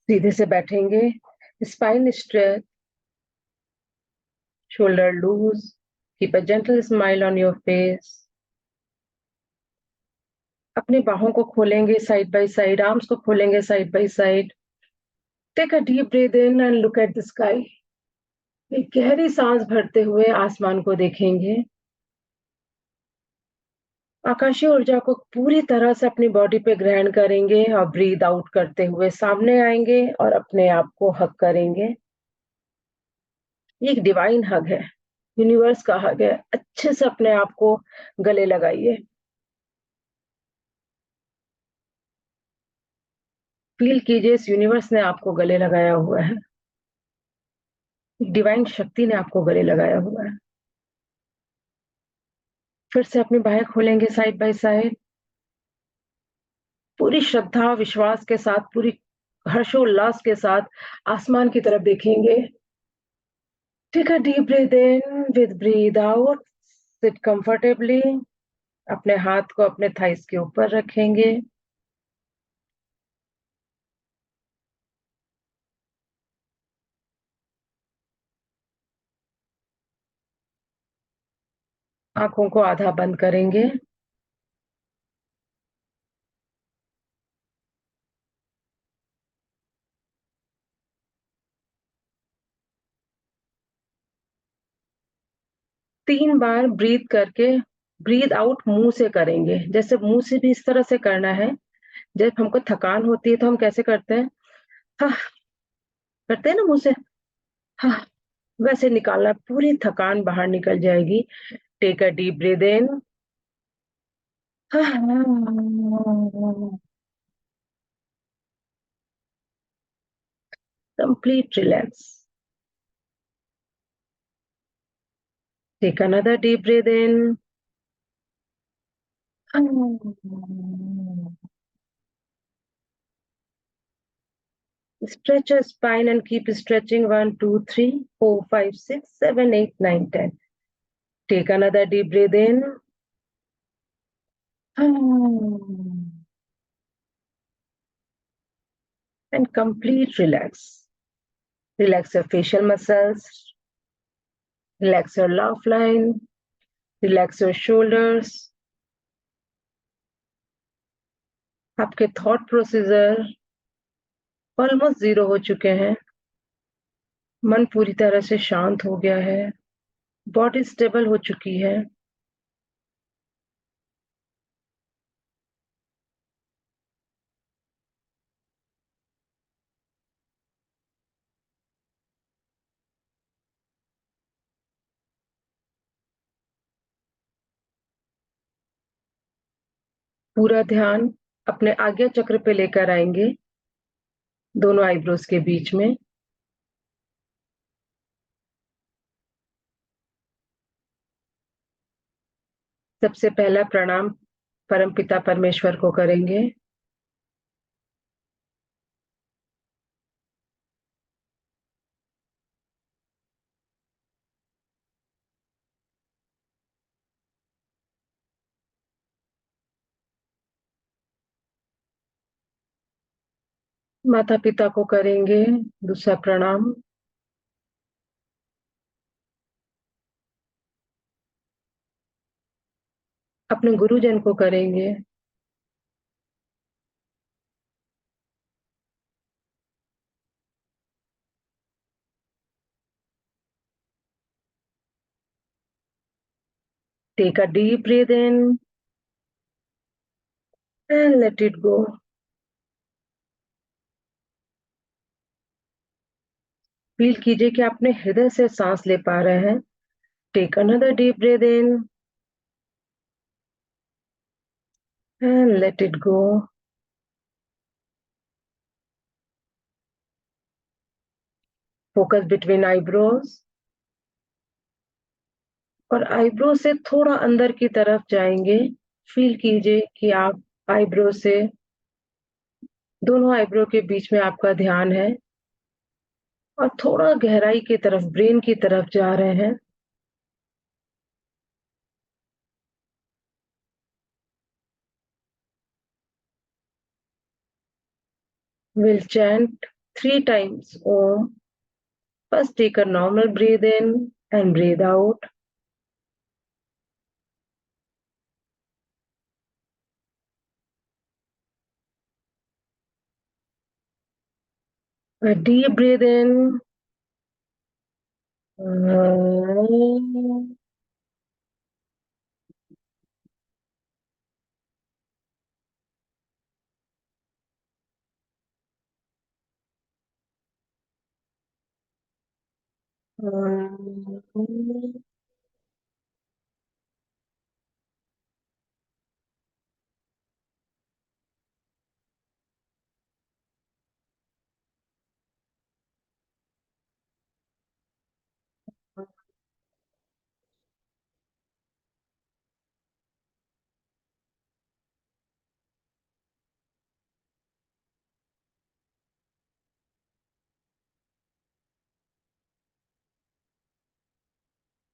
सीधे से बैठेंगे, spine straight, shoulder loose, keep a gentle smile on your face. अपनी बाहों को खोलेंगे साइड बाय साइड, आर्म्स को खोलेंगे side by side. Take a deep breath in and look at the sky. एक गहरी सांस भरते हुए आसमान को देखेंगे. आकाशीय ऊर्जा को पूरी तरह से अपनी बॉडी पे ग्रहण करेंगे और ब्रीथ आउट करते हुए सामने आएंगे और अपने आप को हग करेंगे. ये एक डिवाइन हग है, यूनिवर्स का हग है. अच्छे से अपने आप को गले लगाइए. फील कीजिए इस यूनिवर्स ने आपको गले लगाया हुआ है. डिवाइन शक्ति ने आपको गले लगाया हुआ है. फिर से अपनी बाहें खोलेंगे साइड बाय साइड. पूरी श्रद्धा विश्वास के साथ, पूरी हर्षोल्लास के साथ आसमान की तरफ देखेंगे. Take a deep breath in with breath out. Sit comfortably. अपने हाथ को अपने थाइस के ऊपर रखेंगे. आंखों को आधा बंद करेंगे. तीन बार ब्रीथ करके ब्रीथ आउट मुंह से करेंगे. जैसे मुंह से भी इस तरह से करना है. जब हमको थकान होती है तो हम कैसे करते हैं? हाँ, करते हैं ना मुंह से. हाँ, वैसे निकालना. पूरी थकान बाहर निकल जाएगी. Take a deep breath in. Complete relax. Take another deep breath in. Stretch your spine and keep stretching. 1, 2, 3, 4, 5, 6, 7, 8, 9, 10. Take another deep breath in. And complete relax. Relax your facial muscles. Relax your laugh line. Relax your shoulders. आपके thought procedure almost zero हो चुके हैं. मन पूरी तरह से शांत हो गया है. बॉडी स्टेबल हो चुकी है. पूरा ध्यान अपने आज्ञा चक्र पे लेकर आएंगे, दोनों आईब्रोज के बीच में. सबसे पहला प्रणाम परमपिता परमेश्वर को करेंगे. माता पिता को करेंगे दूसरा प्रणाम. अपने गुरुजन को करेंगे. Take a deep breath in and let it go. Feel कीजिए कि अपने हृदय से सांस ले पा रहे हैं. Take another deep breath in and let it go. Focus between eyebrows. और आईब्रो से थोड़ा अंदर की तरफ जाएंगे. फील कीजिए कि आप आईब्रो से, दोनों आईब्रो के बीच में आपका ध्यान है और थोड़ा गहराई की तरफ, ब्रेन की तरफ जा रहे हैं. We'll chant 3 times Om. First, take a normal breathe in and breathe out. A deep breathe in.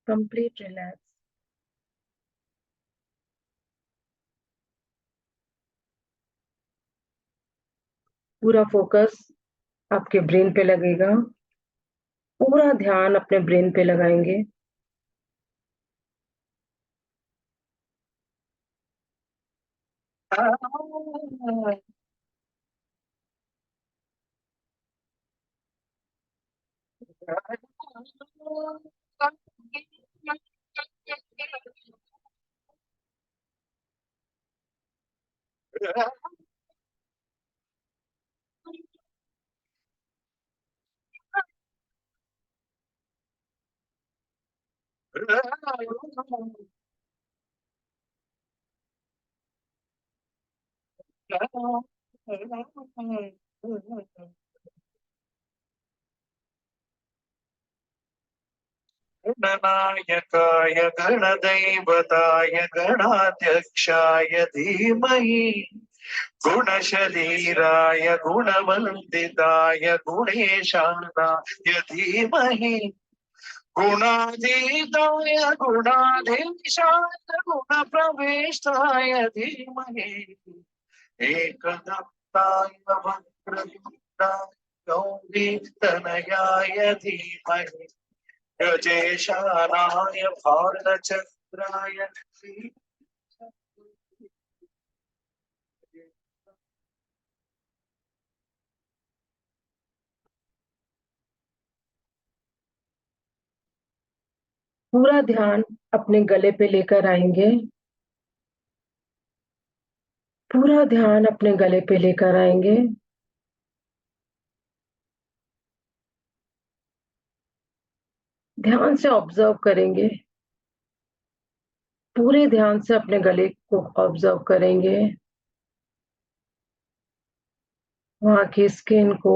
Complete relax. पूरा फोकस आपके ब्रेन पे लगेगा। पूरा ध्यान अपने ब्रेन पे लगाएंगे। गणनायकाय गणदैवताय गणाध्यक्षाय धीमहि गुणशरीराय गुणवन्दिताय गुणेशानाय धीमहि गुणातीताय गुणाधीशाय गुणप्रविष्टाय धीमहि एकदन्ताय वक्रतुण्डाय गौरीतनयाय धीमहि गजेशानाय भालचन्द्राय पूरा ध्यान अपने गले पे लेकर आएंगे। पूरा ध्यान अपने गले पे लेकर आएंगे। ध्यान से ऑब्जर्व करेंगे। पूरे ध्यान से अपने गले को ऑब्जर्व करेंगे। वहां की स्किन को,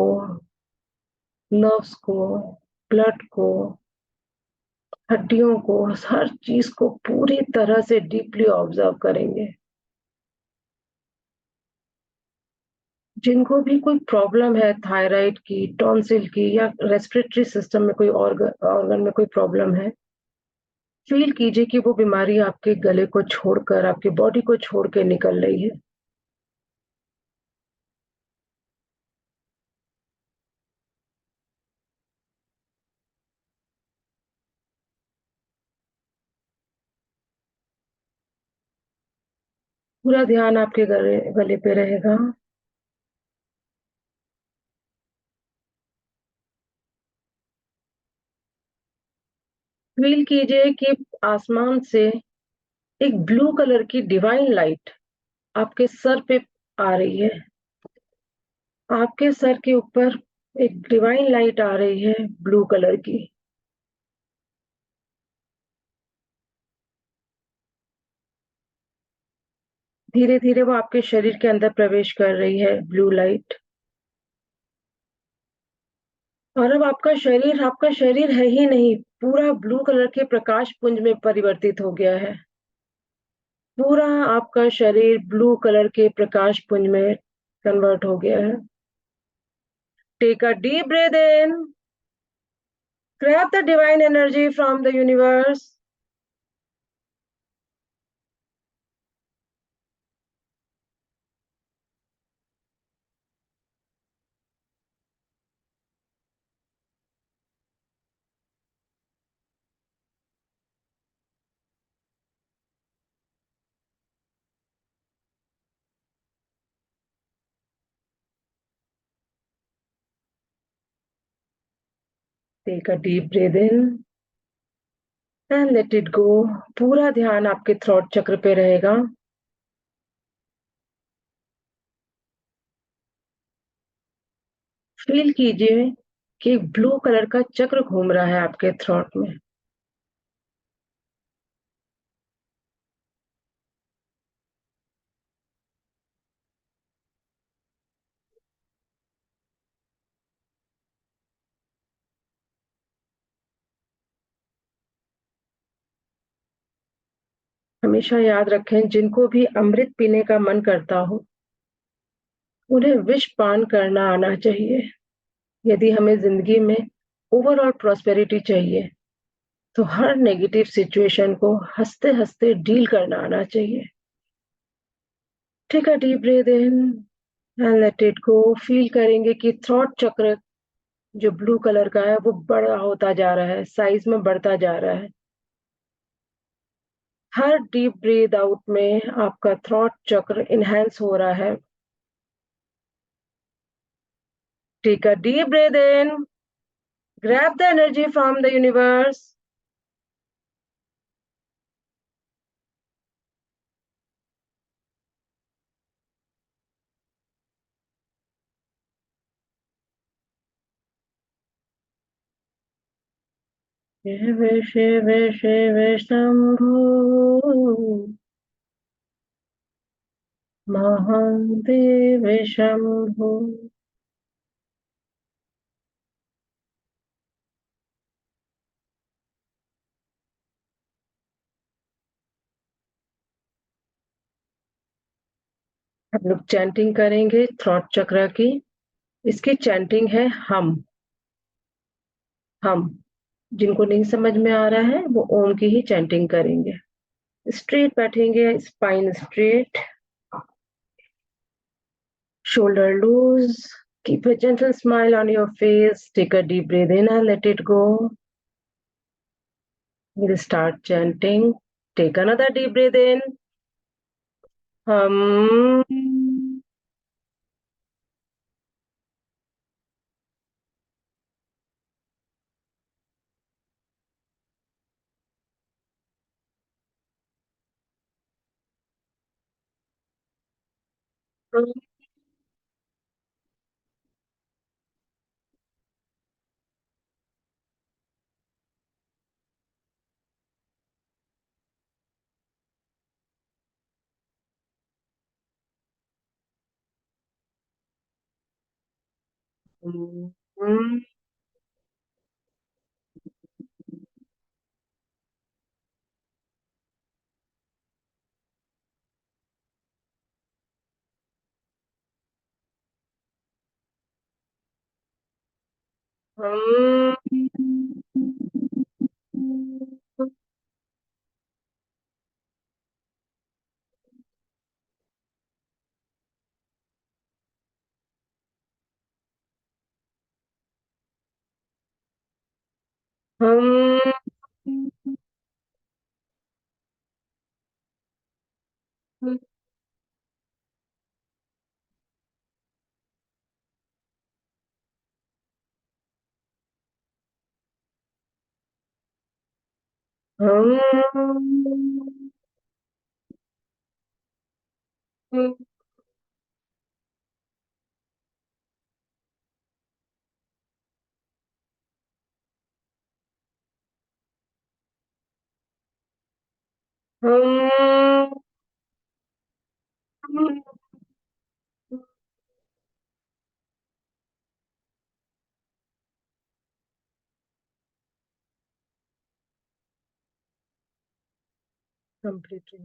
नर्व्स को, ब्लड को, हड्डियों को, हर चीज को पूरी तरह से डीपली ऑब्जर्व करेंगे। जिनको भी कोई प्रॉब्लम है, थायराइड की, टॉन्सिल की या रेस्पिरेटरी सिस्टम में कोई ऑर्गन में कोई प्रॉब्लम है, फील कीजिए कि वो बीमारी आपके गले को छोड़कर, आपकी बॉडी को छोड़ के निकल रही है। पूरा ध्यान आपके गले गले पे रहेगा। फील कीजिए कि आसमान से एक ब्लू कलर की डिवाइन लाइट आपके सर पे आ रही है। आपके सर के ऊपर एक डिवाइन लाइट आ रही है, ब्लू कलर की। धीरे धीरे वो आपके शरीर के अंदर प्रवेश कर रही है, ब्लू लाइट। और अब आपका शरीर है ही नहीं, पूरा ब्लू कलर के प्रकाश पुंज में परिवर्तित हो गया है। पूरा आपका शरीर ब्लू कलर के प्रकाश पुंज में कन्वर्ट हो गया है। Take a deep breath in, grab the divine energy from the universe, take a deep breath in and let it go. पूरा ध्यान आपके थ्रोट चक्र पे रहेगा। फील कीजिए कि एक ब्लू कलर का चक्र घूम रहा है आपके थ्रोट में। हमेशा याद रखें, जिनको भी अमृत पीने का मन करता हो उन्हें विष पान करना आना चाहिए। यदि हमें जिंदगी में ओवरऑल प्रॉस्पेरिटी चाहिए तो हर नेगेटिव सिचुएशन को हंसते हंसते डील करना आना चाहिए। Take a deep breath in and let it go. Feel करेंगे कि थ्रॉट चक्र जो ब्लू कलर का है वो बड़ा होता जा रहा है, साइज में बढ़ता जा रहा है। हर डीप ब्रीथ आउट में आपका थ्रॉट चक्र इनहेंस हो रहा है। Take a deep breath in, grab the energy from the universe. Shiva Shiva Shiva Shambho Mahadev Shambho. हम लोग चैंटिंग करेंगे थ्रॉट चक्र की। इसकी चैंटिंग है हम। जिनको नहीं समझ में आ रहा है वो ओम की ही चैंटिंग करेंगे। स्ट्रेट बैठेंगे, spine straight, shoulder loose. Keep a gentle smile on your face. Take a deep breath in and let it go. We'll start chanting. Take another deep breath in. Hum. Hum. Hum. Hum. Hum. Hum. Completely.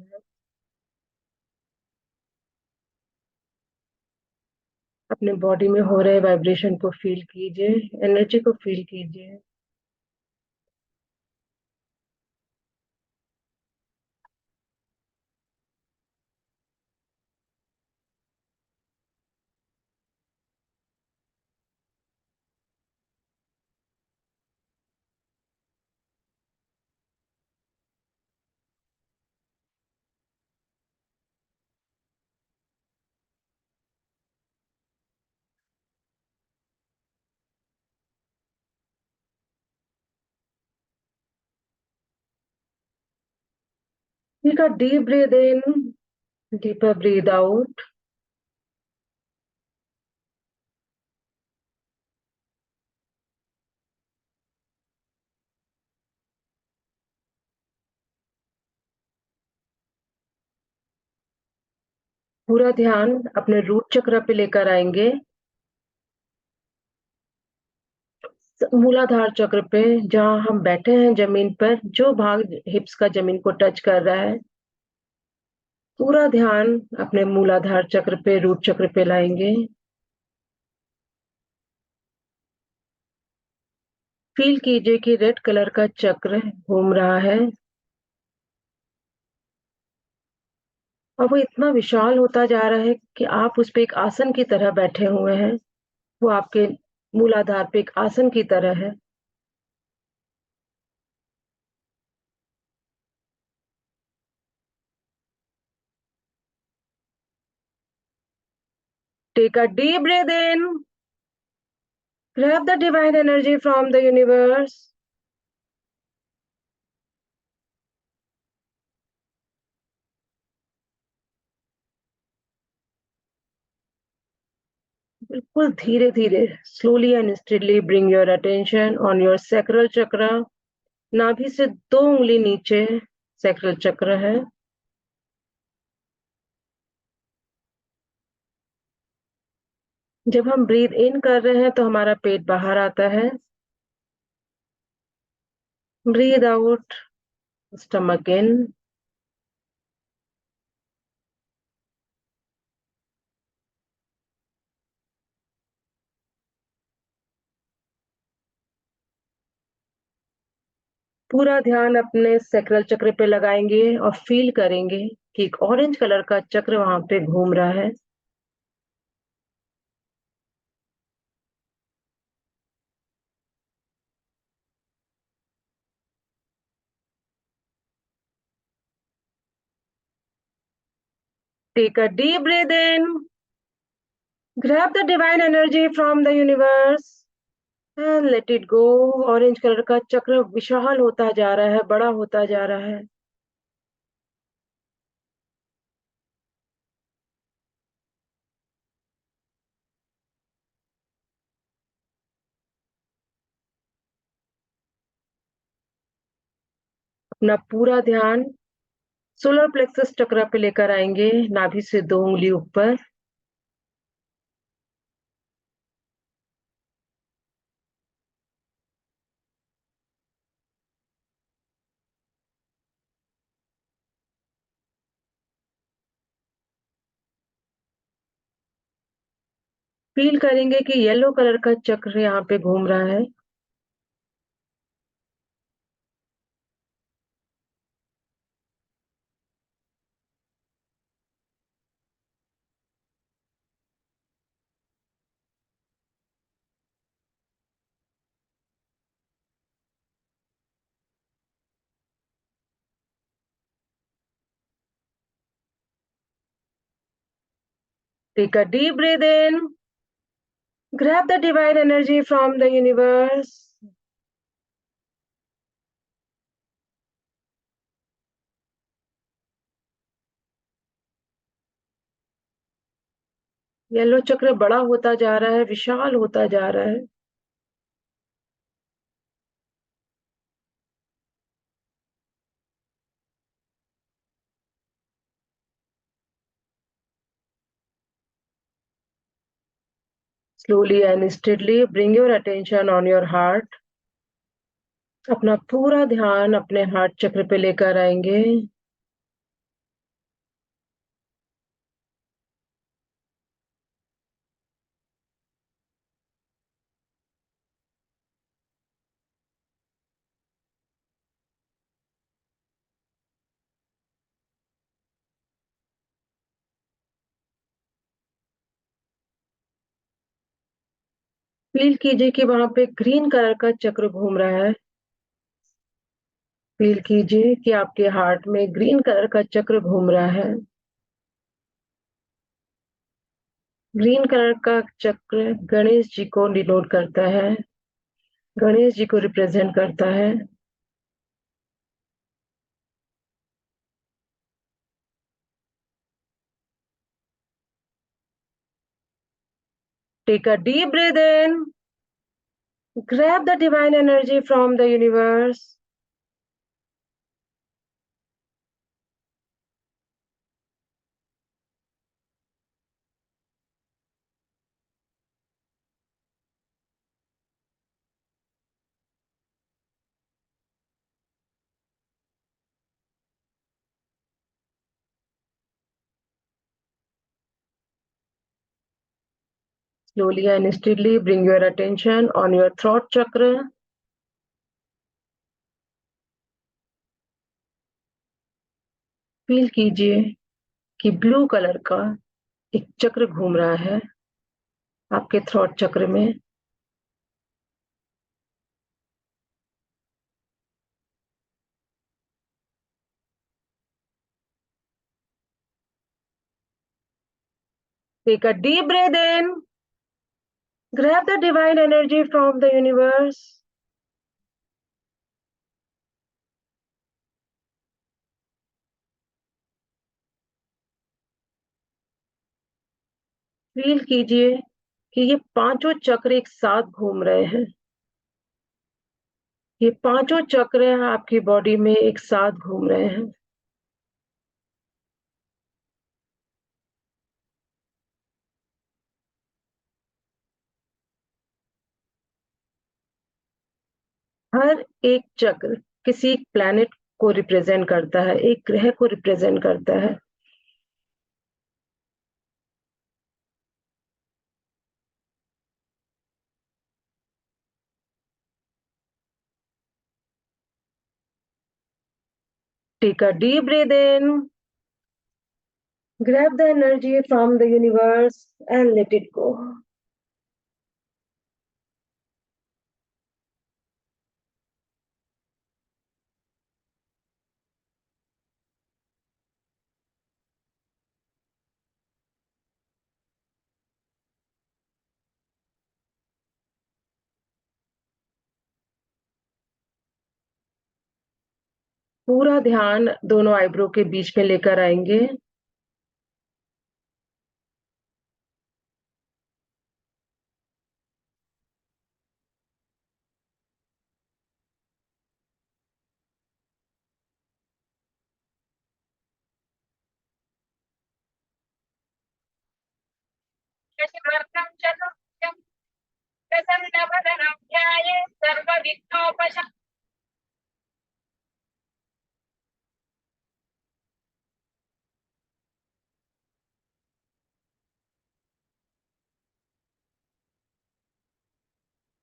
अपने body में हो रहे vibration को feel कीजिए, energy को feel कीजिए। Take a deep breath in, deeper breathe out. पूरा ध्यान अपने रूट चक्र पे लेकर आएंगे, मूलाधार चक्र पे, जहां हम बैठे हैं जमीन पर, जो भाग हिप्स का जमीन को टच कर रहा है। पूरा ध्यान अपने मूलाधार चक्र पे, रूट चक्र पे लाएंगे। फील कीजिए कि रेड कलर का चक्र घूम रहा है और वो इतना विशाल होता जा रहा है कि आप उस पे एक आसन की तरह बैठे हुए हैं। वो आपके मूलाधार पे एक आसन की तरह है। Take a deep breath in, grab the divine energy from the universe. बिल्कुल धीरे धीरे, slowly and steadily bring your attention on your sacral chakra. नाभि से 2 उंगली नीचे सैक्रल चक्र है। जब हम ब्रीथ इन कर रहे हैं तो हमारा पेट बाहर आता है। Breath out, stomach in. पूरा ध्यान अपने सैक्रल चक्र पे लगाएंगे और फील करेंगे कि एक ऑरेंज कलर का चक्र वहां पे घूम रहा है। Take a deep breath in, grab the divine energy from the universe and let it go. Orange colour का चक्र विशाल होता जा रहा है, बड़ा होता जा रहा है। अपना पूरा ध्यान सोलर प्लेक्सस चक्र पे लेकर आएंगे, नाभि से 2 उंगली ऊपर। फील करेंगे कि येलो कलर का चक्र यहाँ पे घूम रहा है। Take a deep breath in, grab the divine energy from the universe. Yellow चक्र बड़ा होता जा रहा है, विशाल होता जा रहा है। Slowly and steadily bring your attention on your heart. अपना पूरा ध्यान अपने हार्ट चक्र पे लेकर आएंगे। फील कीजिए कि वहां पे ग्रीन कलर का चक्र घूम रहा है। फील कीजिए कि आपके हार्ट में ग्रीन कलर का चक्र घूम रहा है। ग्रीन कलर का चक्र गणेश जी को डिनोट करता है, गणेश जी को रिप्रेजेंट करता है। Take a deep breath in. Grab the divine energy from the universe. Slowly and steadily bring your attention on your throat chakra. Feel कीजिए कि ब्लू कलर का एक चक्र घूम रहा है आपके थ्रोट चक्र में. Take a deep breath in. Grab the divine energy from the universe. Feel कीजिए कि ये पांचों चक्र एक साथ घूम रहे हैं. ये पांचों चक्र आपकी बॉडी में एक साथ घूम रहे हैं. हर एक चक्र किसी प्लैनेट को रिप्रेजेंट करता है, एक ग्रह को रिप्रेजेंट करता है. Take a deep breath in. Grab the energy from the universe and let it go. पूरा ध्यान दोनों आईब्रो के बीच में लेकर आएंगे.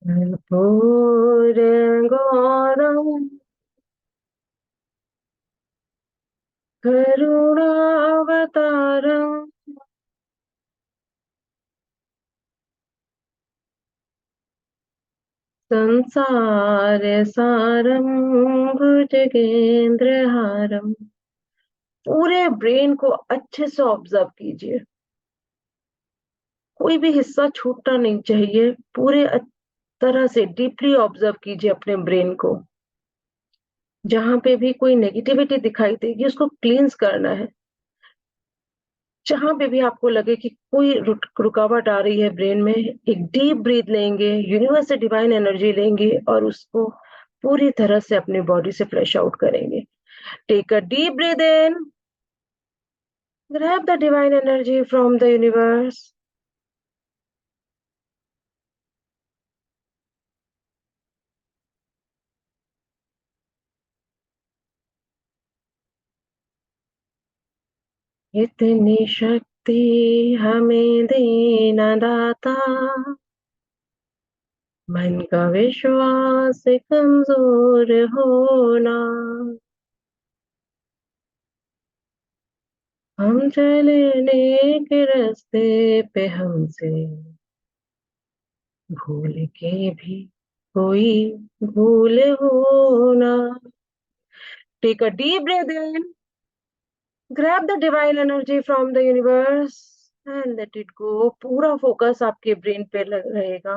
कर्पूरगौरं करुणावतारम् संसारसारं भुजगेंद्रहारम्. पूरे ब्रेन को अच्छे से ऑब्जर्व कीजिए. कोई भी हिस्सा छूटना नहीं चाहिए. पूरे तरह से डीपली ऑब्जर्व कीजिए अपने ब्रेन को. जहां पे भी कोई नेगेटिविटी दिखाई देगी उसको क्लींस करना है. जहां पे भी आपको लगे कि कोई रुकावट आ रही है ब्रेन में, एक डीप ब्रीथ लेंगे, यूनिवर्स से डिवाइन एनर्जी लेंगे और उसको पूरी तरह से अपनी बॉडी से फ्लैश आउट करेंगे. Take a deep breath in. Grab the divine energy from the universe. इतनी शक्ति हमें देना दाता, मन का विश्वास कमजोर होना. हम चलने के रास्ते पे हमसे भूल के भी कोई भूल होना. Take a deep breath in. Grab the divine energy from the universe and let it go. पूरा फोकस आपके ब्रेन पे लग रहेगा.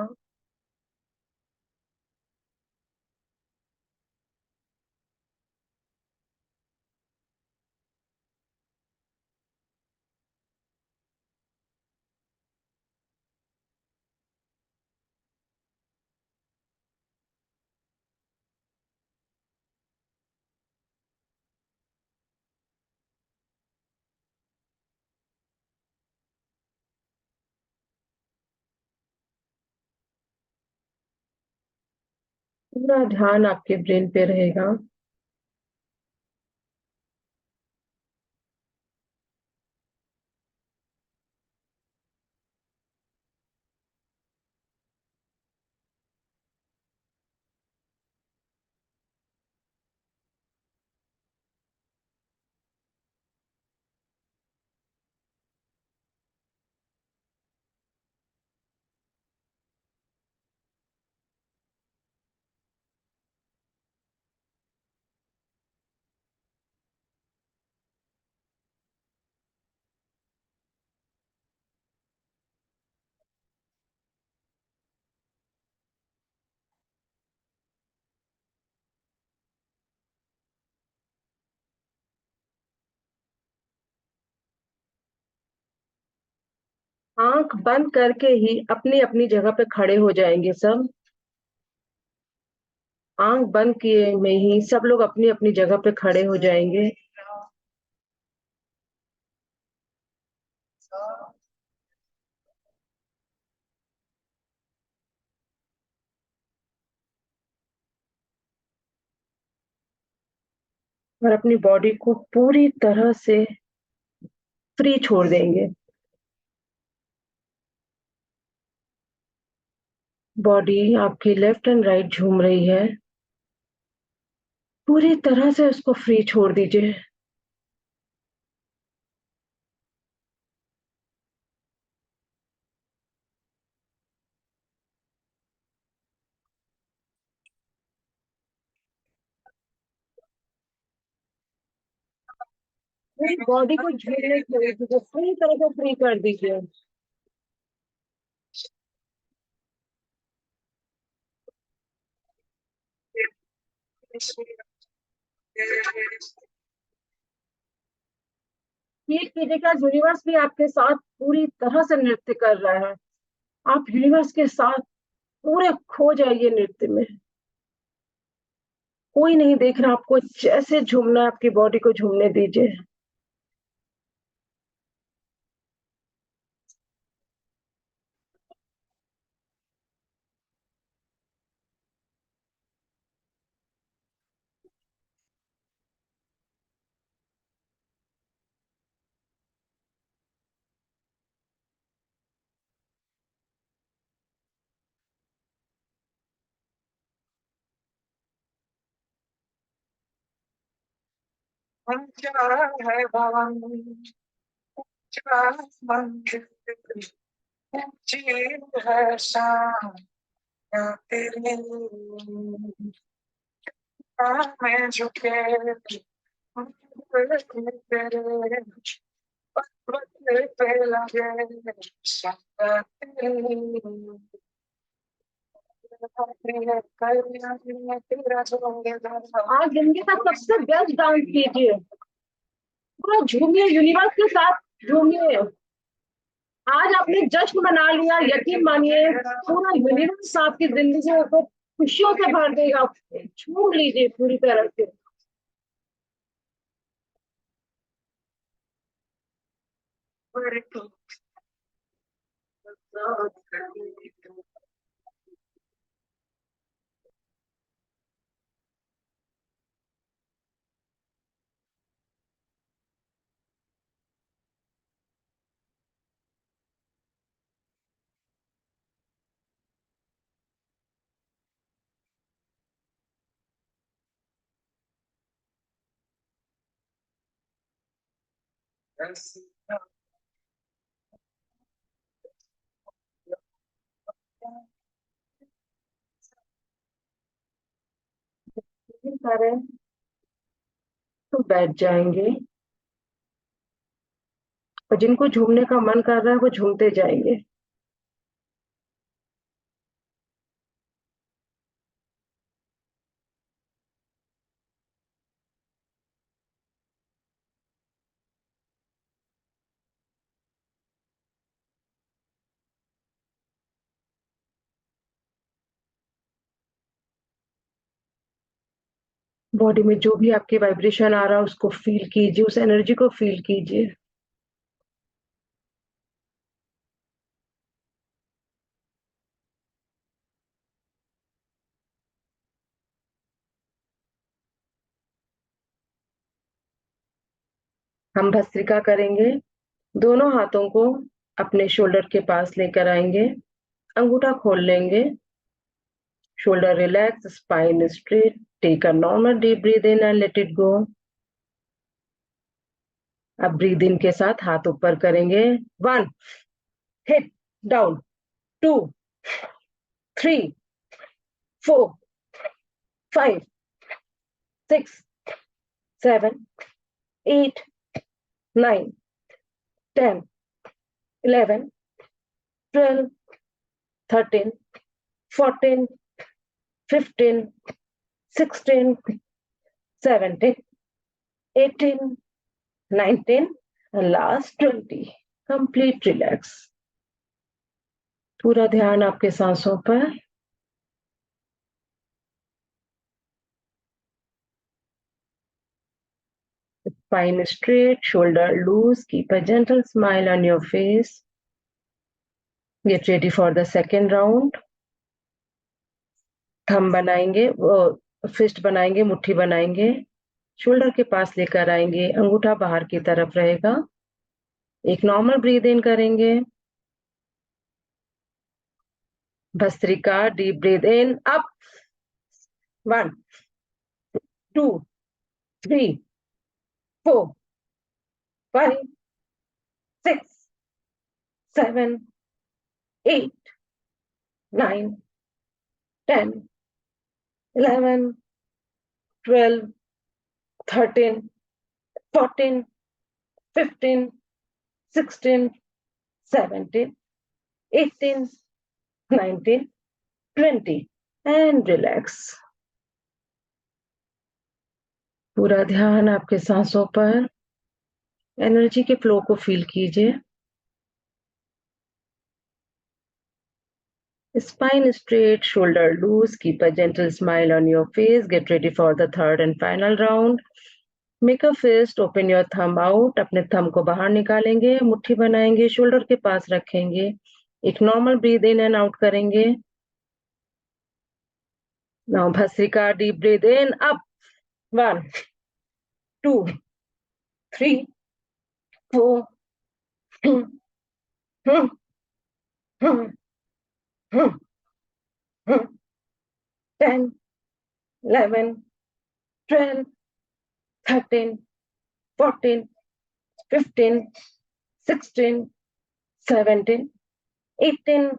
पूरा ध्यान आपके ब्रेन पे रहेगा। आंख बंद करके ही अपनी अपनी जगह पे खड़े हो जाएंगे सब। आंख बंद किए में ही सब लोग अपनी अपनी जगह पे खड़े हो जाएंगे। और अपनी बॉडी को पूरी तरह से फ्री छोड़ देंगे। बॉडी आपकी लेफ्ट एंड राइट झूम रही है। पूरी तरह से उसको फ्री छोड़ दीजिए। पूरी बॉडी को झूलने छोड़ दीजिए, पूरी तरह से फ्री कर दीजिए। फील कीजिएगा यूनिवर्स भी आपके साथ पूरी तरह से नृत्य कर रहा है। आप यूनिवर्स के साथ पूरे खो जाइए नृत्य में। कोई नहीं देख रहा आपको, जैसे झूमना है आपकी बॉडी को झूमने दीजिए। हम क्या है भवन, क्या मंदिर, ऊंची है शान या तेरी, में झुके तेरे बदले पे लगे सदा तेरी, आज जिंदगी का सबसे बेस्ट डांस कीजिए। पूरा झूमिए, यूनिवर्स के साथ झूमिए। आज आपने जश्न मना लिया, यकीन मानिए पूरा यूनिवर्स आपकी जिंदगी को खुशियों से भर देगा। झूम लीजिए पूरी तरह से। करें तो बैठ जाएंगे, और जिनको झूमने का मन कर रहा है वो झूमते जाएंगे। बॉडी में जो भी आपके वाइब्रेशन आ रहा है उसको फील कीजिए, उस एनर्जी को फील कीजिए। हम भस्त्रिका करेंगे। दोनों हाथों को अपने शोल्डर के पास लेकर आएंगे, अंगूठा खोल लेंगे, shoulder relaxed, spine straight. Take a normal deep breathe in and let it go. अब ब्रीद इन के साथ हाथ ऊपर करेंगे। 1, hit down, 2, 3, 4, 5, 6, 7, 8, 9, 10, 11, 12, 13, 14, 15, 16, 17, 18, 19 and last 20. Complete relax. पूरा ध्यान आपके सांसों पर। Spine straight, shoulder loose. Keep a gentle smile on your face. Get ready for the second round. थम बनाएंगे, फिस्ट बनाएंगे, मुट्ठी बनाएंगे, शोल्डर के पास लेकर आएंगे, अंगूठा बाहर की तरफ रहेगा। एक नॉर्मल ब्रीद इन करेंगे, bhastrika, deep breathe in, up, 1, 2, 3, 4, 5, 6, 7, 8, 9, 10, 11, 12, 13, 14, 15, 16, 17, 18, 19, 20 and relax. पूरा ध्यान आपके सांसों पर। एनर्जी के फ्लो को फील कीजिए। Spine straight, shoulder loose. Keep a gentle smile on your face. Get ready for the third and final round. Make a fist. Open your thumb out. अपने thumb को बाहर निकालेंगे, मुट्ठी बनाएंगे, शोल्डर के पास रखेंगे, एक normal breathe in and out करेंगे। Now bhastrika, deep breathe in, up, 1, 2, 3, 4, 10, 11, 12, 13, 14, 15, 16, 17, 18,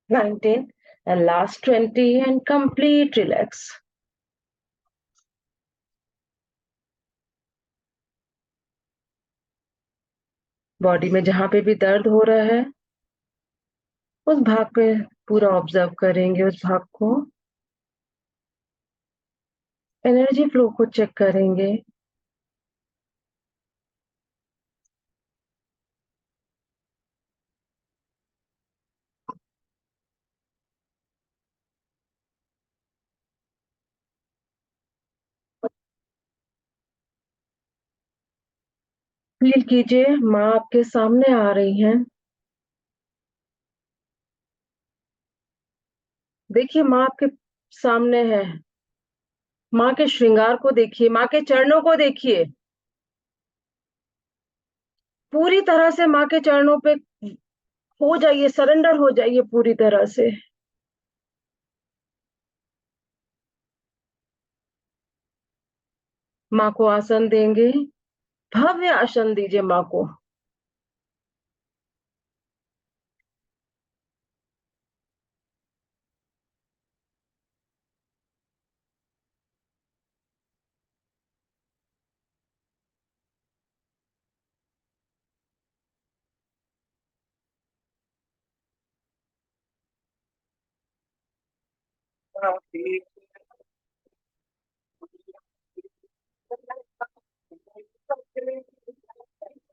19 and last 20 and complete relax. Body में जहां पे भी दर्द हो रहा है उस भाग पे पूरा ऑब्जर्व करेंगे, उस भाग को, एनर्जी फ्लो को चेक करेंगे। फील कीजिए माँ आपके सामने आ रही हैं। देखिए माँ आपके सामने है। माँ के श्रृंगार को देखिए, माँ के चरणों को देखिए। पूरी तरह से माँ के चरणों पे हो जाइए, सरेंडर हो जाइए पूरी तरह से। माँ को आसन देंगे, भव्य आसन दीजिए माँ को।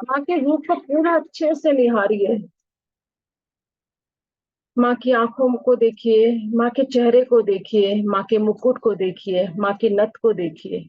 माँ के रूप को पूरा अच्छे से निहारिए। माँ की आंखों को देखिए, माँ के चेहरे को देखिए, माँ के मुकुट को देखिए, माँ के नथ को देखिए।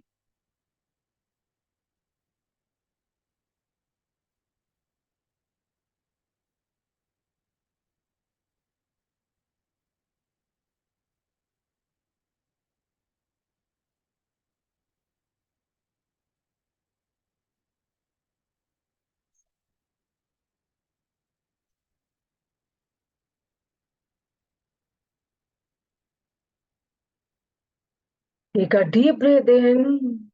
Take a deep breath in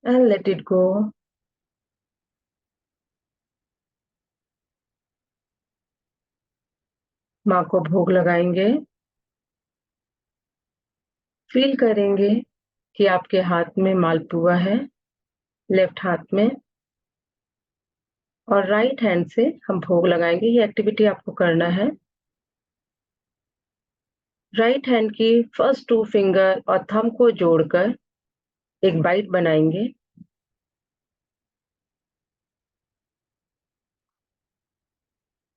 and let it go. माँ को भोग लगाएंगे। फील करेंगे कि आपके हाथ में मालपुआ है, लेफ्ट हाथ में, और राइट हैंड से हम भोग लगाएंगे। ये एक्टिविटी आपको करना है। राइट हैंड की फर्स्ट 2 फिंगर और थंब को जोड़कर एक बाइट बनाएंगे।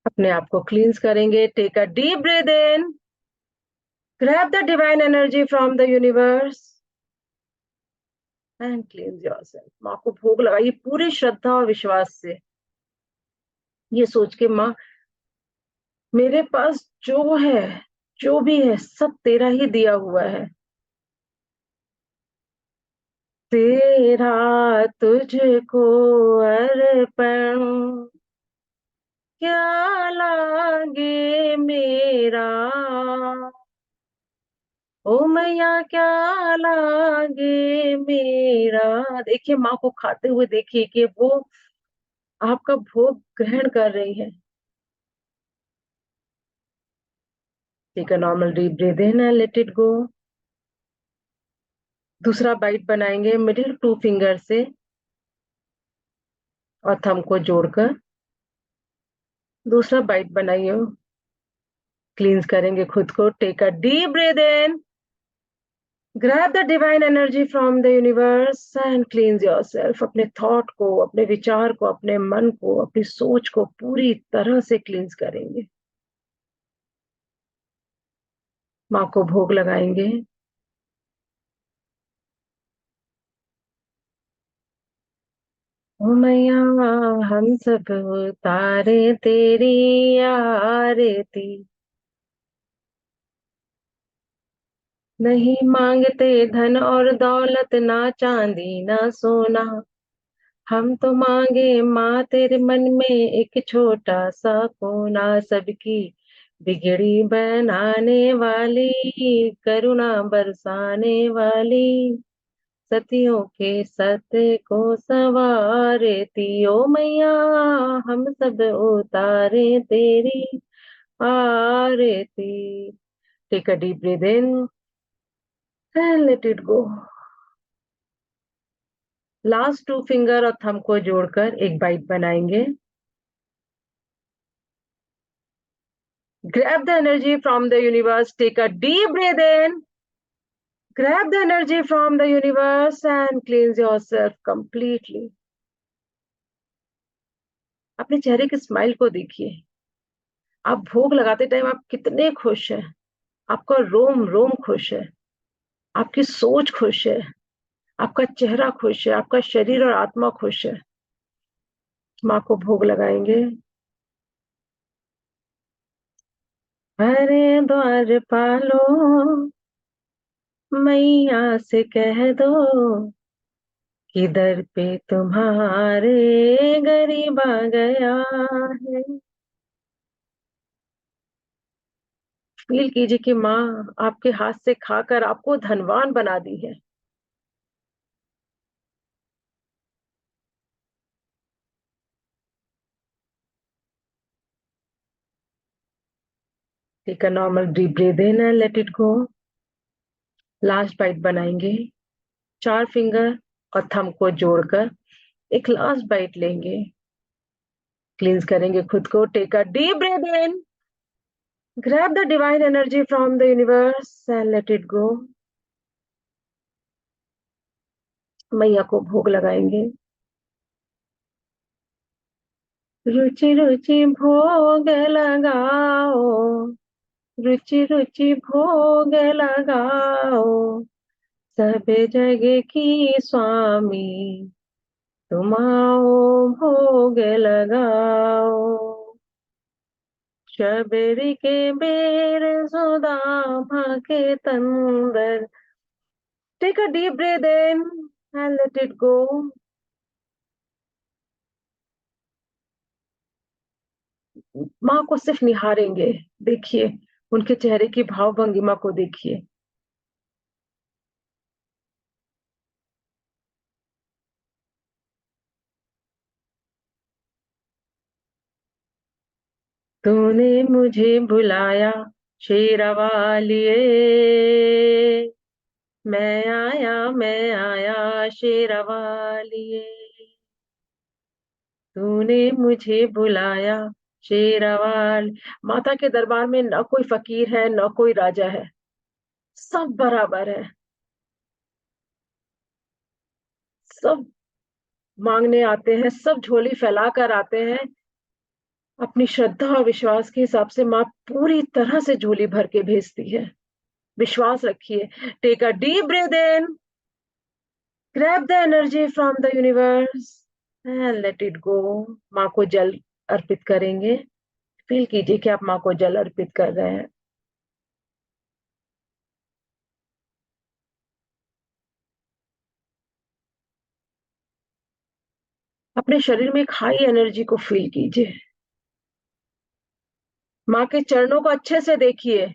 अपने आप को क्लींस करेंगे। Take a deep breath in, grab the divine energy from the universe and cleanse yourself. माँ को भोग लगाइए पूरी श्रद्धा और विश्वास से, ये सोच के माँ, मेरे पास जो है, जो भी है, सब तेरा ही दिया हुआ है। तेरा तुझको अर्पण, क्या लागे मेरा, ओ मैया क्या लागे मेरा। देखिए माँ को खाते हुए देखिए कि वो आपका भोग ग्रहण कर रही है। Take a normal deep breath in and let it go. दूसरा बाइट बनाएंगे मिडिल 2 फिंगर से और थंब को जोड़कर। दूसरा बाइट बनाइए। क्लींस करेंगे खुद को। Take a deep breath in, grab the divine energy from the universe and cleanse yourself. अपने थॉट को, अपने विचार को, अपने मन को, अपनी सोच को पूरी तरह से क्लींस करेंगे। माँ को भोग लगाएंगे। ओ मैया हम सब उतारे तेरी आरती, नहीं मांगते धन और दौलत, ना चांदी ना सोना। हम तो मांगे माँ तेरे मन में एक छोटा सा कोना। सबकी बिगड़ी बनाने वाली, करुणा बरसाने वाली, सतियों के सत्य को संवारती। ओ मैया हम सब उतारे तेरी आरती। Take a deep breath in and let it go. Last 2 finger और थंब को जोड़कर एक बाइट बनाएंगे। Grab the energy from the universe. Take a deep breath in. Grab the energy from the universe and cleanse yourself completely. अपने चेहरे की smile को देखिए। आप भोग लगाते टाइम आप कितने खुश हैं। आपका रोम रोम खुश है। आपकी सोच खुश है। आपका चेहरा खुश है। आपका शरीर और आत्मा खुश है। माँ को भोग लगाएंगे। हरे द्वार पालो, मैया से कह दो कि दर पे तुम्हारे गरीब आ गया है। फील कीजिए कि माँ आपके हाथ से खाकर आपको धनवान बना दी है। Take a normal deep breath in and let it go. Last bite बनाएंगे। 4 फिंगर और थंब को जोड़कर एक लास्ट बाइट लेंगे। क्लींस करेंगे खुद को। Take a deep breath in, grab the divine energy from the universe and let it go. मैया को भोग लगाएंगे। रुचि रुचि भोग लगाओ, रुचि रुचि भोग लगाओ, सब जग की स्वामी तुम आओ भोग लगाओ। शबरी के बेर सुदामा के तंदर। Take a deep breath in and let it go. माँ को सिर्फ निहारेंगे। देखिए उनके चेहरे की भाव भंगिमा को देखिए। तूने मुझे बुलाया शेरवालिए, मैं आया शेरवालिए। तूने मुझे बुलाया शेरवाल। माता के दरबार में न कोई फकीर है न कोई राजा है, सब बराबर है। सब मांगने आते हैं, सब झोली फैला कर आते हैं। अपनी श्रद्धा और विश्वास के हिसाब से माँ पूरी तरह से झोली भर के भेजती है। विश्वास रखिए। Take a deep breath in, grab the energy from the universe and let it go. माँ को जल अर्पित करेंगे। फील कीजिए कि आप माँ को जल अर्पित कर रहे हैं। अपने शरीर में एक हाई एनर्जी को फील कीजिए। माँ के चरणों को अच्छे से देखिए।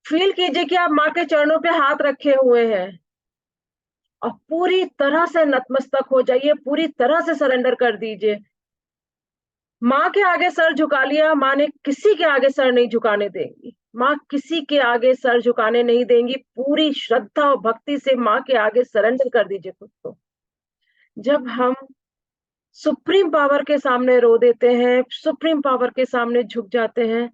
फील कीजिए कि आप माँ के चरणों पे हाथ रखे हुए हैं और पूरी तरह से नतमस्तक हो जाइए, पूरी तरह से सरेंडर कर दीजिए। माँ के आगे सर झुका लिया, माँ ने किसी के आगे सर नहीं झुकाने देंगी। माँ किसी के आगे सर झुकाने नहीं देंगी। पूरी श्रद्धा और भक्ति से माँ के आगे सरेंडर कर दीजिए खुद को। जब हम सुप्रीम पावर के सामने रो देते हैं, सुप्रीम पावर के सामने झुक जाते हैं,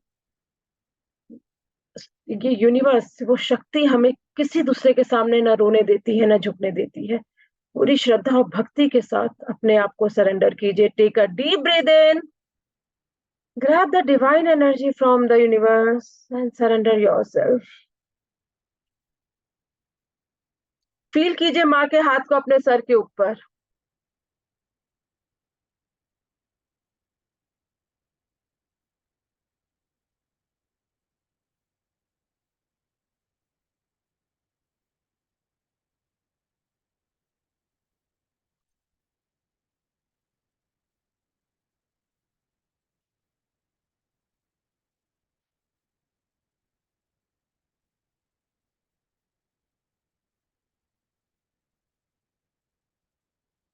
ये यूनिवर्स, वो शक्ति हमें किसी दूसरे के सामने न रोने देती है न झुकने देती है। पूरी श्रद्धा और भक्ति के साथ अपने आप को सरेंडर कीजिए। Take a deep breath in, grab the divine energy from the universe and surrender yourself. Feel कीजिए माँ के हाथ को अपने सर के ऊपर।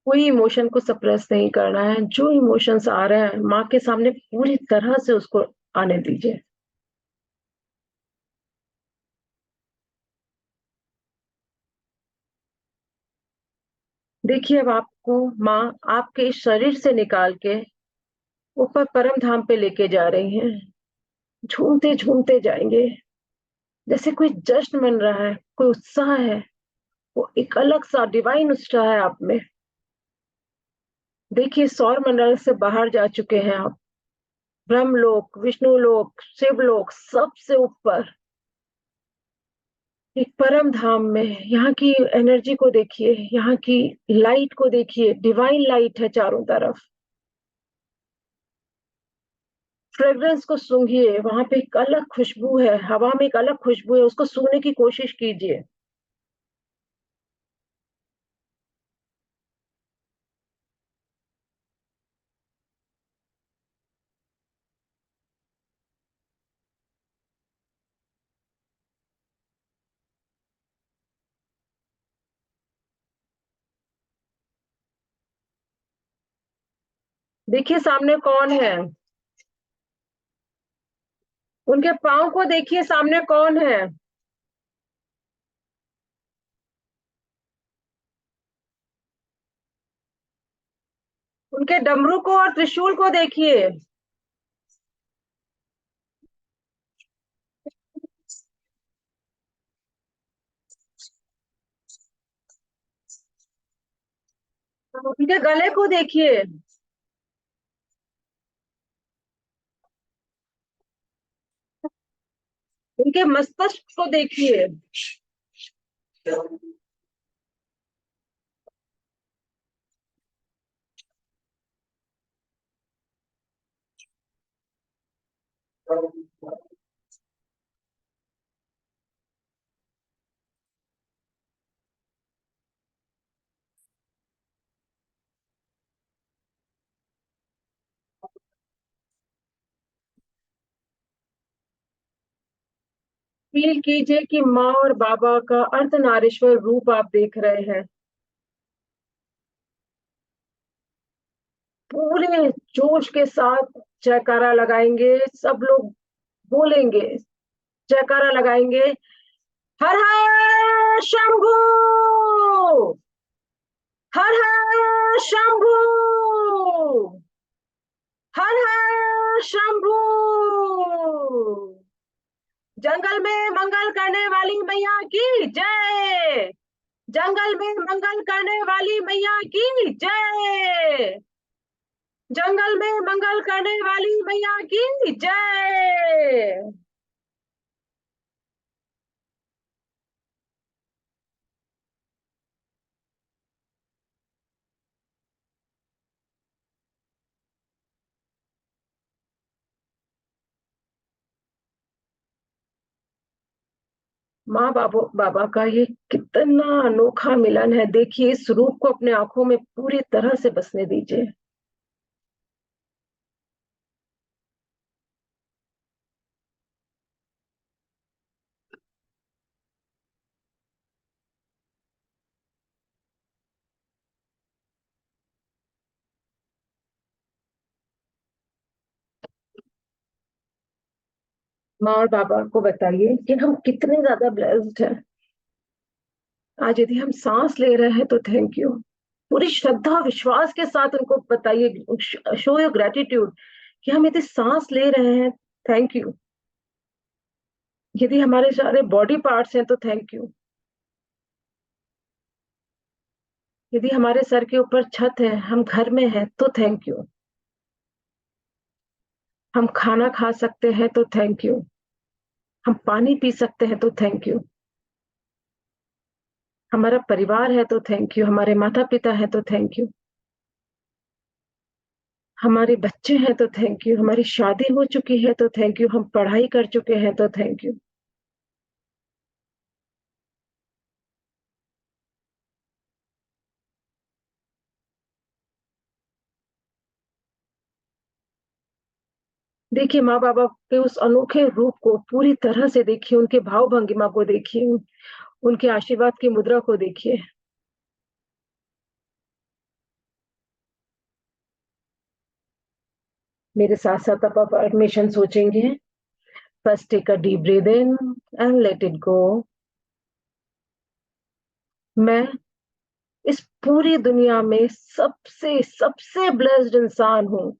कोई इमोशन को सप्रेस नहीं करना है। जो इमोशंस आ रहे हैं माँ के सामने पूरी तरह से उसको आने दीजिए। देखिए अब आपको माँ आपके इस शरीर से निकाल के ऊपर परम धाम पे लेके जा रही हैं। झूमते झूमते जाएंगे, जैसे कोई जश्न मन रहा है, कोई उत्साह है। वो एक अलग सा डिवाइन उत्साह है आप में। देखिए सौर मंडल से बाहर जा चुके हैं आप। ब्रह्मलोक, विष्णुलोक, शिवलोक, सबसे ऊपर एक परम धाम में। यहाँ की एनर्जी को देखिए, यहाँ की लाइट को देखिए। डिवाइन लाइट है चारों तरफ। फ्रेग्रेंस को सूंघिए, वहां पे एक अलग खुशबू है, हवा में एक अलग खुशबू है, उसको सूंघने की कोशिश कीजिए। देखिए सामने कौन है। उनके पाँव को देखिए, सामने कौन है। उनके डमरू को और त्रिशूल को देखिए। उनके गले को देखिए। उनके मस्तिष्क को देखिए। फील कीजिए कि माँ और बाबा का अर्धनारीश्वर रूप आप देख रहे हैं। पूरे जोश के साथ जयकारा लगाएंगे, सब लोग बोलेंगे, जयकारा लगाएंगे, हर हर शंभू, हर हर शंभू, हर हर शंभू। जंगल में मंगल करने वाली मैया की जय, जंगल में मंगल करने वाली मैया की जय, जंगल में मंगल करने वाली मैया की जय। माँ बाबा बाबा का ये कितना अनोखा मिलन है, देखिए इस रूप को अपने आंखों में पूरी तरह से बसने दीजिए। माँ और बाबा को बताइए कि हम कितने ज्यादा ब्लेस्ड हैं। आज यदि हम सांस ले रहे हैं तो थैंक यू। पूरी श्रद्धा विश्वास के साथ उनको बताइए, शो योर ग्रेटिट्यूड कि हम यदि सांस ले रहे हैं, थैंक यू। यदि हमारे सारे बॉडी पार्ट्स हैं तो थैंक यू। यदि हमारे सर के ऊपर छत है, हम घर में हैं तो थैंक यू। हम खाना खा सकते हैं तो थैंक यू। हम पानी पी सकते हैं तो थैंक यू। हमारा परिवार है तो थैंक यू। हमारे माता पिता हैं तो थैंक यू। हमारे बच्चे हैं तो थैंक यू। हमारी शादी हो चुकी है तो थैंक यू। हम पढ़ाई कर चुके हैं तो थैंक यू। देखिए माँ बाबा के उस अनोखे रूप को पूरी तरह से देखिए, उनके भाव भंगिमा को देखिए, उनके आशीर्वाद की मुद्रा को देखिए। मेरे साथ साथ आप अफर्मेशन सोचेंगे। First take a deep breath in and let it go. मैं इस पूरी दुनिया में सबसे सबसे ब्लेस्ड इंसान हूँ।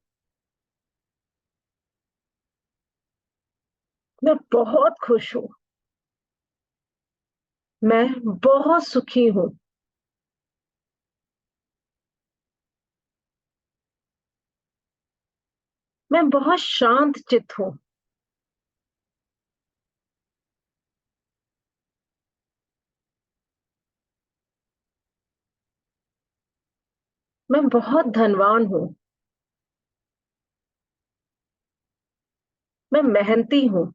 मैं बहुत खुश हूँ। मैं बहुत सुखी हूँ। मैं बहुत शांत चित्त हूँ। मैं बहुत धनवान हूँ। मैं मेहनती हूँ।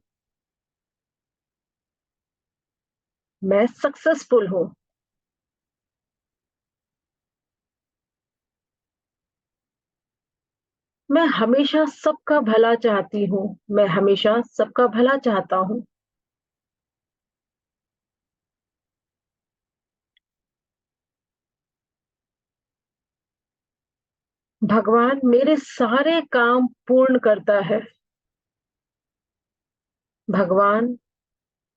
मैं सक्सेसफुल हूँ। मैं हमेशा सबका भला चाहती हूँ। मैं हमेशा सबका भला चाहता हूँ। भगवान मेरे सारे काम पूर्ण करता है। भगवान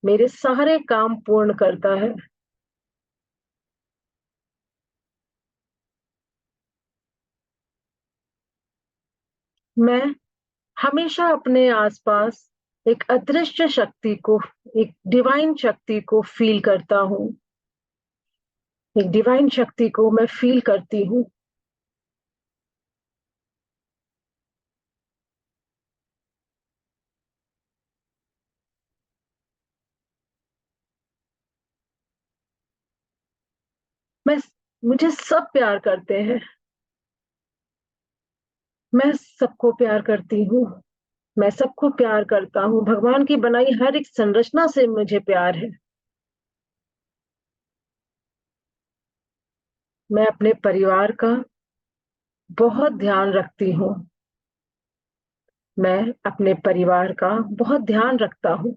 मेरे सारे काम पूर्ण करता है। मैं हमेशा अपने आसपास एक अदृश्य शक्ति को, एक डिवाइन शक्ति को फील करता हूँ। एक डिवाइन शक्ति को मैं फील करती हूँ। मैं मुझे सब प्यार करते हैं। मैं सबको प्यार करती हूँ। मैं सबको प्यार करता हूँ। भगवान की बनाई हर एक संरचना से मुझे प्यार है। मैं अपने परिवार का बहुत ध्यान रखती हूँ। मैं अपने परिवार का बहुत ध्यान रखता हूँ।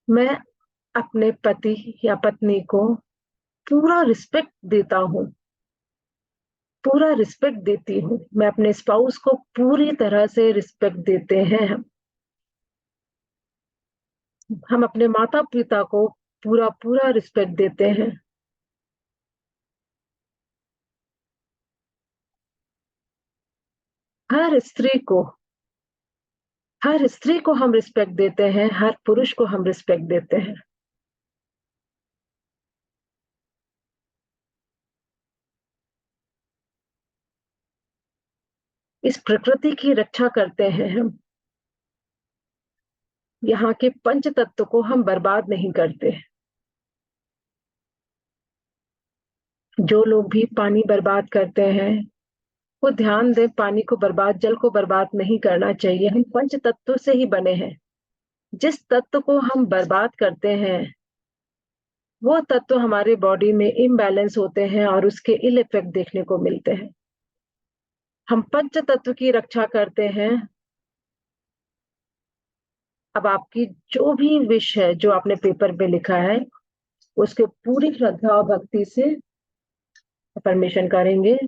मैं अपने पति या पत्नी को पूरा रिस्पेक्ट देता हूँ। पूरा रिस्पेक्ट देती हूँ। मैं अपने स्पाउस को पूरी तरह से रिस्पेक्ट देते हैं हम अपने माता-पिता को पूरा रिस्पेक्ट देते हैं। हर स्त्री को हर स्त्री को हम रिस्पेक्ट देते हैं, हर पुरुष को हम रिस्पेक्ट देते हैं। इस प्रकृति की रक्षा करते हैं हम। यहाँ के पंच तत्व को हम बर्बाद नहीं करते। जो लोग भी पानी बर्बाद करते हैं, वो ध्यान दें, पानी को बर्बाद, जल को बर्बाद नहीं करना चाहिए। हम पंच तत्वों से ही बने हैं। जिस तत्व को हम बर्बाद करते हैं, वो तत्व हमारे बॉडी में इम्बैलेंस होते हैं और उसके इल इफेक्ट देखने को मिलते हैं। हम पंच तत्व की रक्षा करते हैं। अब आपकी जो भी विश है, जो आपने पेपर पे लिखा है, उसके पूरी श्रद्धा और भक्ति से परमिशन करेंगे।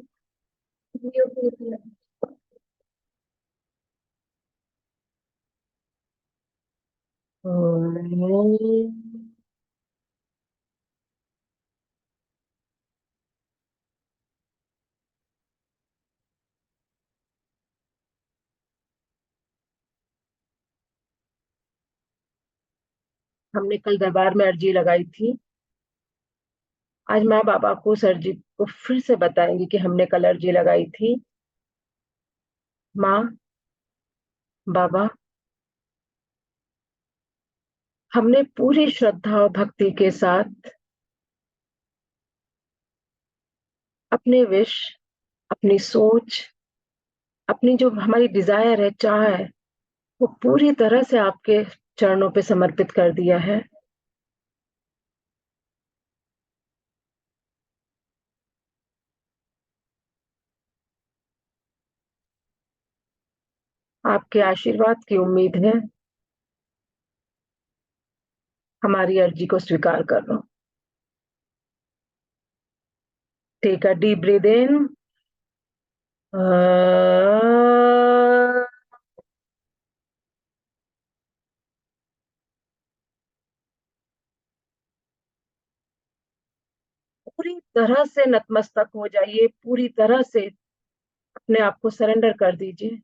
हमने कल दरबार में अर्जी लगाई थी। आज माँ बाबा को, सर जी को फिर से बताएंगे कि हमने कल अर्जी लगाई थी। माँ, बाबा, हमने पूरी श्रद्धा और भक्ति के साथ अपने विश, अपनी सोच, अपनी जो हमारी डिजायर है, चाह है, वो पूरी तरह से आपके चरणों पे समर्पित कर दिया है। आपके आशीर्वाद की उम्मीद है। हमारी अर्जी को स्वीकार कर लो। टेक अ डीप ब्रीथ इन। पूरी तरह से नतमस्तक हो जाइए, पूरी तरह से अपने आप को सरेंडर कर दीजिए।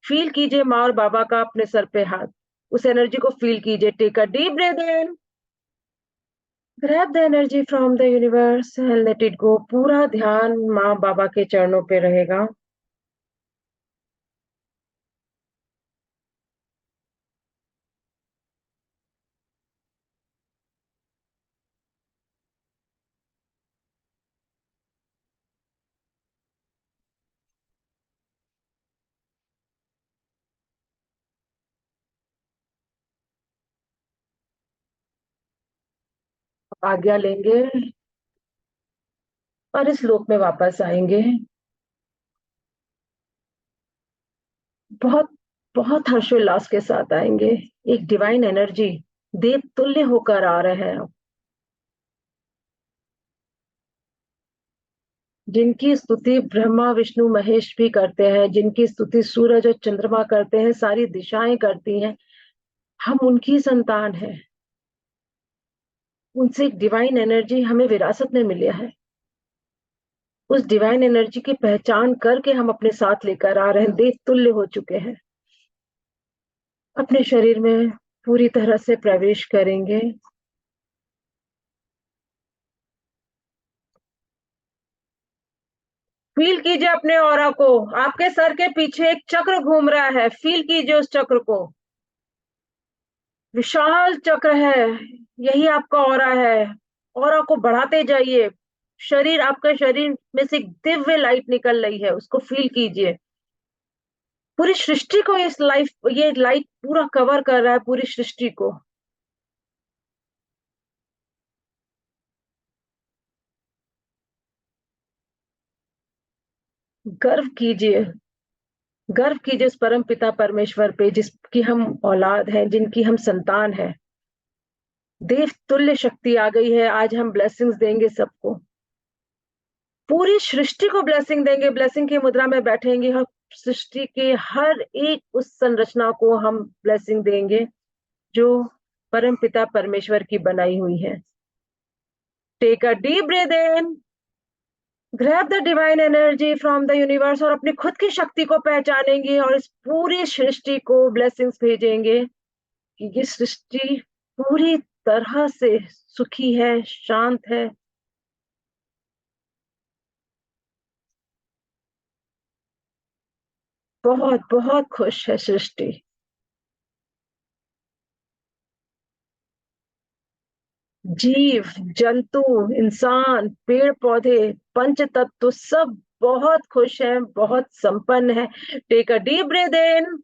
फील कीजिए माँ और बाबा का अपने सर पे हाथ। उस एनर्जी को फील कीजिए। Take a deep breath in. Grab the energy from the universe and let it go. पूरा ध्यान माँ बाबा के चरणों पे रहेगा। आज्ञा लेंगे और इस लोक में वापस आएंगे। बहुत बहुत हर्षोल्लास के साथ आएंगे। एक डिवाइन एनर्जी देव तुल्य होकर आ रहे हैं, जिनकी स्तुति ब्रह्मा विष्णु महेश भी करते हैं, जिनकी स्तुति सूरज और चंद्रमा करते हैं, सारी दिशाएं करती हैं। हम उनकी संतान हैं। उनसे एक डिवाइन एनर्जी हमें विरासत में मिला है। उस डिवाइन एनर्जी की पहचान करके हम अपने साथ लेकर आ रहे हैं। देव तुल्य हो चुके हैं। अपने शरीर में पूरी तरह से प्रवेश करेंगे। फील कीजिए अपने ऑरा को। आपके सर के पीछे एक चक्र घूम रहा है। फील कीजिए उस चक्र को। विशाल चक्र है। यही आपका ऑरा है। ऑरा को बढ़ाते जाइए। शरीर, आपका शरीर में से एक दिव्य लाइट निकल रही है, उसको फील कीजिए। पूरी सृष्टि को ये लाइट पूरा कवर कर रहा है, पूरी सृष्टि को। गर्व कीजिए। गर्व कीजिए उस परम पिता परमेश्वर पे, जिसकी हम औलाद हैं, जिनकी हम संतान हैं। देव तुल्य शक्ति आ गई है। आज हम ब्लेसिंग्स देंगे सबको। पूरी सृष्टि को ब्लेसिंग देंगे, ब्लेसिंग की मुद्रा में बैठेंगे। हम सृष्टि के हर एक उस संरचना को हम ब्लेसिंग देंगे जो परम पिता परमेश्वर की बनाई हुई है। Take a deep breath in, grab the divine energy from the universe, और अपनी खुद की शक्ति को पहचानेंगे और इस पूरी सृष्टि को ब्लेसिंग्स भेजेंगे कि ये सृष्टि पूरी तरह से सुखी है, शांत है। बहुत बहुत खुश है सृष्टि। जीव जंतु, इंसान, पेड़ पौधे, पंच तत्व सब बहुत खुश हैं, बहुत संपन्न है। Take a deep breath in,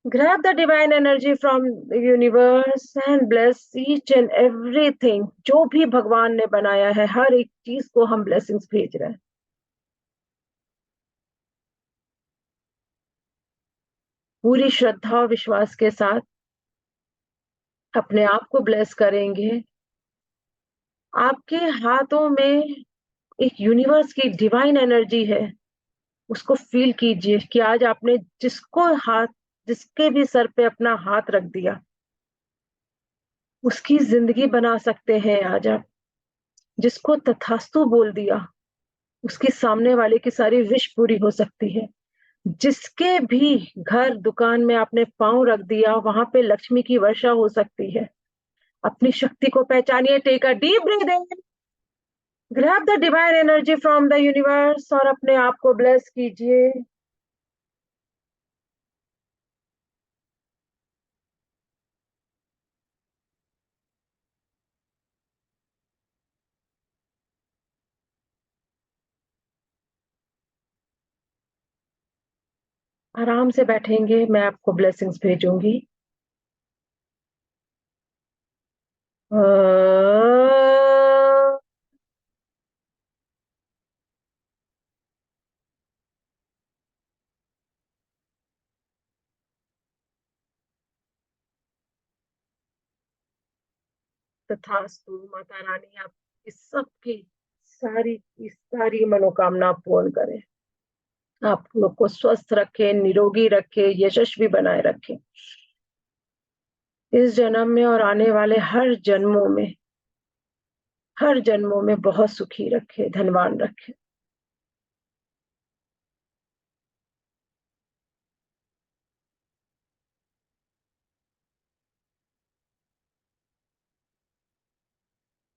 grab the divine energy from the universe and bless each and everything। जो भी भगवान ने बनाया है हर एक चीज को हम ब्लेसिंग्स भेज रहे हैं। पूरी श्रद्धा और विश्वास के साथ अपने आप को ब्लेस करेंगे। आपके हाथों में एक यूनिवर्स की डिवाइन एनर्जी है, उसको फील कीजिए कि आज आपने जिसके भी सर पे अपना हाथ रख दिया उसकी जिंदगी बना सकते हैं। आज आप जिसको तथास्तु बोल दिया उसके सामने वाले की सारी विश पूरी हो सकती है। जिसके भी घर दुकान में आपने पांव रख दिया वहां पे लक्ष्मी की वर्षा हो सकती है। अपनी शक्ति को पहचानिए। Take a deep breath in, grab the divine energy from the universe और अपने आप को ब्लेस कीजिए। आराम से बैठेंगे, मैं आपको ब्लेसिंग्स भेजूंगी। तथास्तु। माता रानी आप इस सब की सारी मनोकामना पूर्ण करें। आप लोग को स्वस्थ रखे, निरोगी रखे, यशस्वी बनाए रखे। इस जन्म में और आने वाले हर जन्मों में बहुत सुखी रखे, धनवान रखे।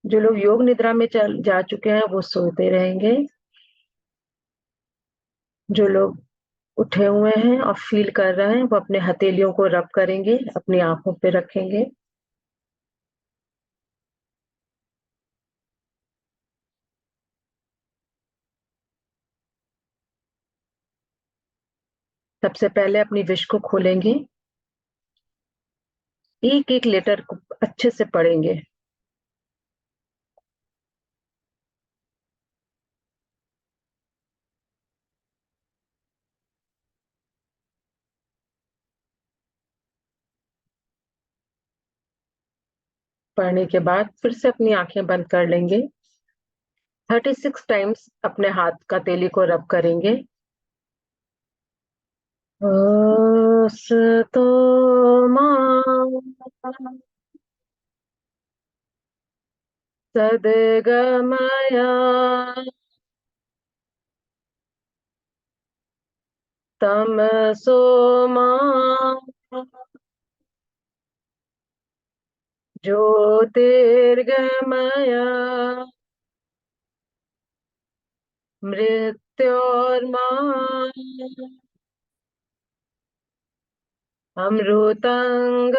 जो लोग योग निद्रा में चल जा चुके हैं वो सोते रहेंगे। जो लोग उठे हुए हैं और फील कर रहे हैं वो अपने हथेलियों को रब करेंगे, अपनी आंखों पे रखेंगे। सबसे पहले अपनी विश को खोलेंगे, एक एक लेटर को अच्छे से पढ़ेंगे। पढ़ने के बाद फिर से अपनी आंखें बंद कर लेंगे। 36 टाइम्स अपने हाथ का तेली को रब करेंगे। तो सद्गमया तमसो मा ज्योतिर्गमया मृत्योर्मा अमृतंगमया।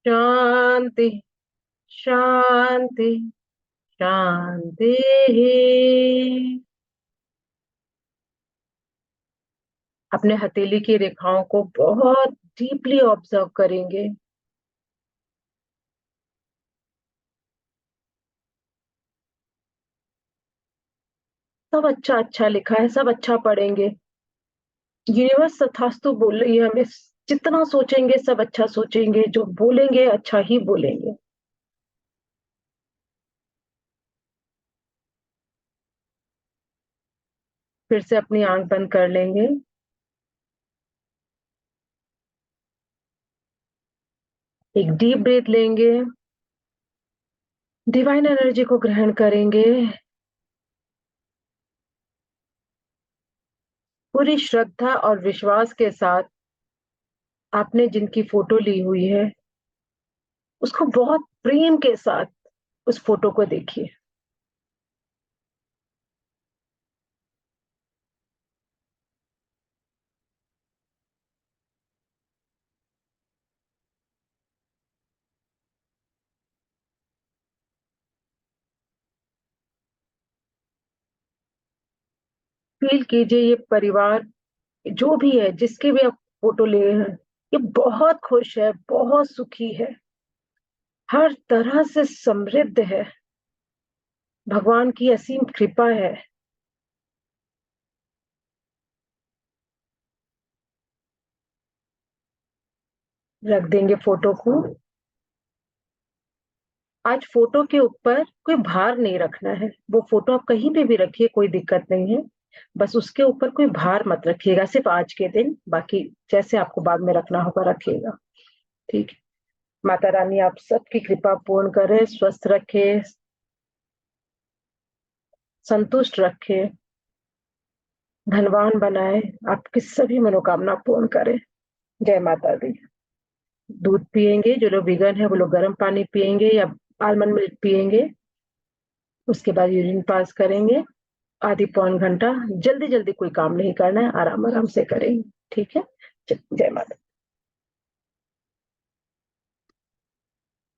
शांति शांति शांति। अपने हथेली की रेखाओं को बहुत डीपली ऑब्जर्व करेंगे। सब अच्छा अच्छा लिखा है, सब अच्छा पढ़ेंगे। यूनिवर्स तथास्तु बोल रही है हमें, जितना सोचेंगे सब अच्छा सोचेंगे, जो बोलेंगे अच्छा ही बोलेंगे। फिर से अपनी आंख बंद कर लेंगे। एक डीप ब्रीथ लेंगे, डिवाइन एनर्जी को ग्रहण करेंगे। पूरी श्रद्धा और विश्वास के साथ आपने जिनकी फोटो ली हुई है, उसको बहुत प्रेम के साथ उस फोटो को देखिए। फील कीजिए ये परिवार, जो भी है, जिसके भी आप फोटो ले हैं, ये बहुत खुश है, बहुत सुखी है, हर तरह से समृद्ध है। भगवान की असीम कृपा है। रख देंगे फोटो को। आज फोटो के ऊपर कोई भार नहीं रखना है। वो फोटो आप कहीं पे भी रखिए, कोई दिक्कत नहीं है। बस उसके ऊपर कोई भार मत रखिएगा, सिर्फ आज के दिन। बाकी जैसे आपको बाद में रखना होगा रखिएगा। ठीक है। माता रानी आप सबकी कृपा पूर्ण करे, स्वस्थ रखे, संतुष्ट रखे, धनवान बनाए, आपकी सभी मनोकामना पूर्ण करे। जय माता दी। दूध पिएंगे, जो लोग विगन है वो लोग गर्म पानी पिएंगे या आलमंड मिल्क पिएंगे। उसके बाद यूरिन पास करेंगे। आधी पौन घंटा, जल्दी जल्दी कोई काम नहीं करना है, आराम आराम से करेंगे। ठीक है। जय माता।